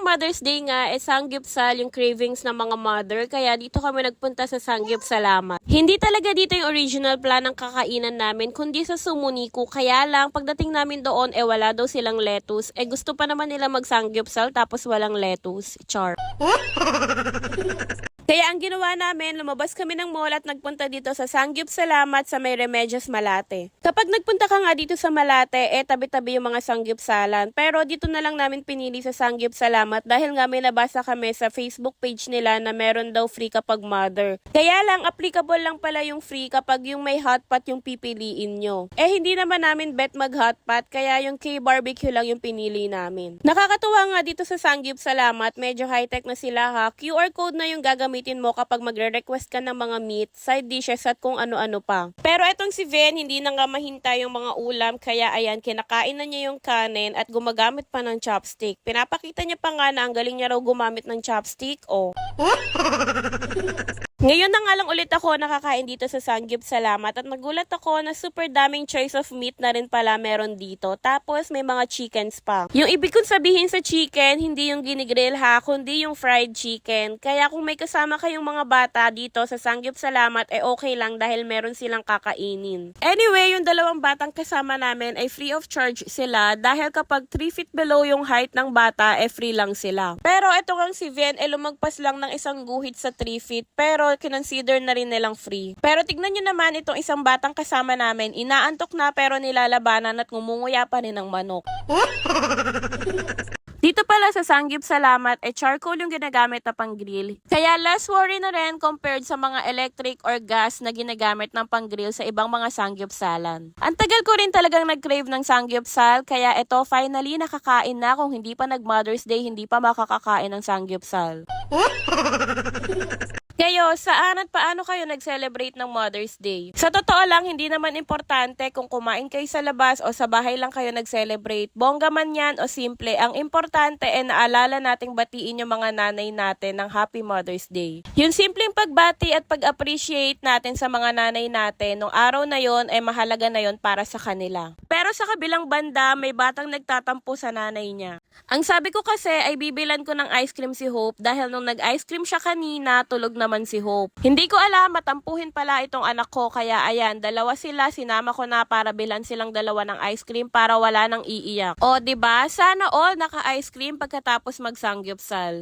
Mother's Day nga, sanggupsal yung cravings ng mga mother, kaya dito kami nagpunta sa Sanggupsalamat. Hindi talaga dito yung original plan ng kakainan namin, kundi sa Sumuniku, kaya lang pagdating namin doon, wala daw silang lettuce. Gusto pa naman nila magsanggupsal tapos walang lettuce. Char. Kaya ang ginawa namin, lumabas kami ng mall at nagpunta dito sa Sanggupsalamat sa may Remedios Malate. Kapag nagpunta ka nga dito sa Malate, tabi-tabi yung mga sanggupsalan. Pero dito na lang namin pinili sa Sanggupsalamat dahil nga may nabasa kami sa Facebook page nila na meron daw free kapag mother. Kaya lang, applicable lang pala yung free kapag yung may hotpot yung pipiliin nyo. Hindi naman namin bet mag-hotpot, kaya yung K-barbecue lang yung pinili namin. Nakakatuwa nga dito sa Sanggupsalamat, medyo high-tech na sila ha. QR code na yung gagamitin mo kapag magre-request ka ng mga meat, side dishes at kung ano-ano pa. Pero etong si Ven, hindi na nga mahintay yung mga ulam, kaya ayan, kinakain na niya yung kanin at gumagamit pa ng chopstick. Pinapakita niya pa nga na ang galing niya raw gumamit ng chopstick, oh. Ngayon na nga lang ulit ako nakakain dito sa Sanggupsalamat at nagulat ako na super daming choice of meat na rin pala meron dito. Tapos may mga chickens pa. Yung ibig kong sabihin sa chicken, hindi yung ginigrill ha, kundi yung fried chicken. Kaya kung may kasama kayong mga bata dito sa Sanggupsalamat, okay lang dahil meron silang kakainin. Anyway, yung dalawang batang kasama namin ay free of charge sila dahil kapag 3 feet below yung height ng bata, free lang sila. Pero ito kang si Ven, lumagpas lang ng isang guhit sa 3 feet pero kinonsider na rin nilang free. Pero tignan nyo naman itong isang batang kasama namin, inaantok na pero nilalabanan at ngumunguya pa rin ng manok. Dito pala sa Sanggupsalamat, charcoal yung ginagamit na pang-grill. Kaya less worry na rin compared sa mga electric or gas na ginagamit ng pang-grill sa ibang mga sanggupsalan. Ang tagal ko rin talagang nag-crave ng sanggupsal, kaya ito finally nakakain na. Kung hindi pa nag-Mother's Day, hindi pa makakakain ng sanggupsal. Kayo, saan at paano kayo nag-celebrate ng Mother's Day? Sa totoo lang, hindi naman importante kung kumain kayo sa labas o sa bahay lang kayo nag-celebrate. Bongga man yan o simple, ang importante naalala nating batiin yung mga nanay natin ng Happy Mother's Day. Yung simpleng pagbati at pag-appreciate natin sa mga nanay natin nung araw na yon mahalaga na yon para sa kanila. Pero sa kabilang banda, may batang nagtatampo sa nanay niya. Ang sabi ko kasi ay bibilan ko ng ice cream si Hope dahil nung nag-ice cream siya kanina, tulog naman si Hope. Hindi ko alam, matampuhin pala itong anak ko, kaya ayan, dalawa sila, sinama ko na para bilan silang dalawa ng ice cream para wala nang iiyak. O, diba? Sana all naka-ice cream pagkatapos magsanggupsal.